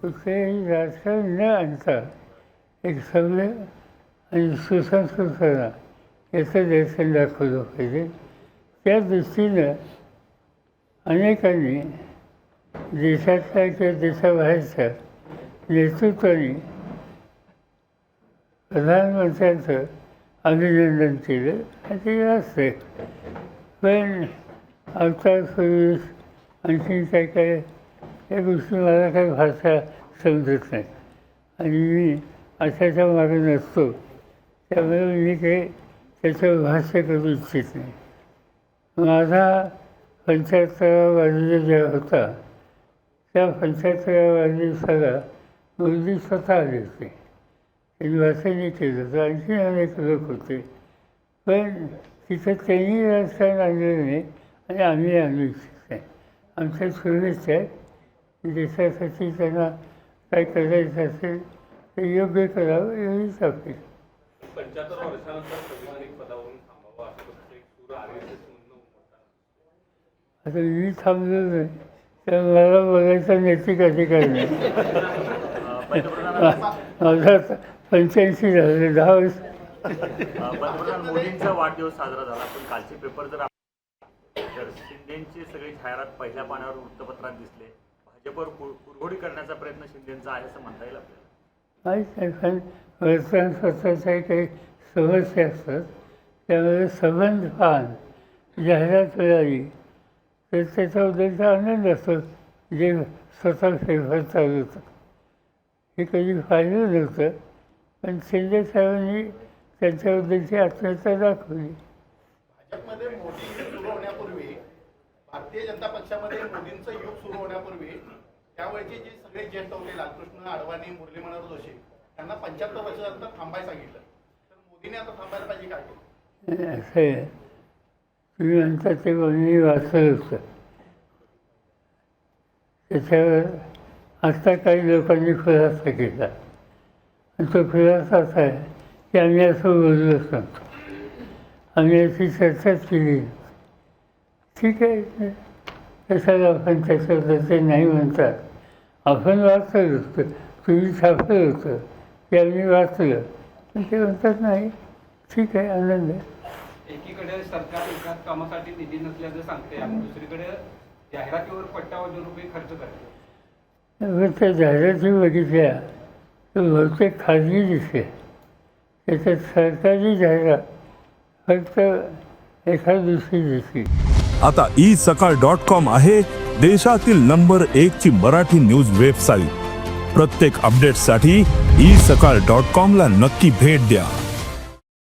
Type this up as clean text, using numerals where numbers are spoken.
कुठलेही राजकारण न आणता एक सभ्य आणि सुसंस्कृतपणा याचं दर्शन दाखवलं पाहिजे. त्या दृष्टीनं अनेकांनी देशातल्या किंवा देशाबाहेरच्या नेतृत्वाने प्रधानमंत्र्यांचं अभिनंदन केलं आणि ते असते. पण अवतारपूर्वी आणखीन काय या गोष्टी मला काही भाषा समजत नाही आणि मी अशाच्या मागे नसतो. त्यामुळे मी काही त्याच्यावर भाष्य करू इच्छित नाही. माझा 75व्या वाढदिवस होता त्या 75व्या वाढदिवसाला मोदी स्वतः आले होते. त्यांनी भाषणही केलं होतं. आणखी अनेक लोक होते. पण तिथं त्यांनी राजकारण आणलेलं नाही आणि आम्ही आणू इच्छित नाही. आमच्या शुभेच्छा आहेत. देशासाठी त्यांना काय करायचं असेल ते योग्य करावं एवढीच अपेक्षा. 75 वर्षानंतर संविधानिक पदावरून थांबावं असं कुठलं एक सूर RSS म्हणणं मोठा. आता मी थांबलो नाही तर मला बघायचा नैतिक अधिकार नाही. माझा 85 झाले 10 वर्ष. पंतप्रधान मोदींचा वाढदिवस साजरा झाला पण कालचे पेपर जर शिंदेची सगळी जाहिरात पहिल्या पानावर वृत्तपत्रात दिसले. भाजपवर कुरघोडी करण्याचा प्रयत्न शिंदेचा आहे असं म्हणता येईल आपल्याला. माहीत नाही पण वर्तमानपत्राच्या काही समस्या असतात त्यामुळे संबंध पाहून जाहिरात मिळाली तर त्याच्याबद्दलचा आनंद असतो. जे स्वतः फेरफार चालू होतं हे कधी पाहिलं नव्हतं पण शिंदे साहेबांनी त्यांच्याबद्दलची आत्मीयता दाखवली. भाजपमध्ये मोदी सुरू होण्यापूर्वी भारतीय जनता पक्षामध्ये मोदींचं युग सुरू होण्यापूर्वी त्यावेळेचे जे सगळे ज्येष्ठ होते लालकृष्ण अडवाणी मुरली मनोहर जोशी त्यांना 75 वर्षानंतर थांबायला सांगितलं. तर मोदीने आता थांबायला पाहिजे काय? असं आहे तुम्ही म्हणता ते मी वाचलं होतं. त्याच्यावर आत्ता काही लोकांनी खुलासा केला आणि तो खुलासा असा आहे की आम्ही असं बोललोच नव्हतो. आम्ही अशी चर्चाच केली. ठीक आहे कशाला आपण त्याच्याबद्दल ते नाही म्हणतात. आपण वाचलं होतं तुम्ही छापलं होतं ते आम्ही वाचलं पण ते म्हणतात नाही. ठीक आहे आनंद आहे. एकीकडे सरकार एकाच कामासाठी निधी नसल्याचं सांगते आणि दुसरीकडे जाहिरातीवर कोट्यावधी रुपये खर्च करते. त्या जाहिराती बघितल्या तर बहुतेक खाजगी दिसते. त्याच्यात सरकारी जाहिरात फक्त एखाद दुसरी दिसली. आता isakal.com आहे देशातील नंबर 1 ची मराठी न्यूज वेबसाईट. प्रत्येक अपडेटसाठी isakal.com ला नक्की भेट द्या.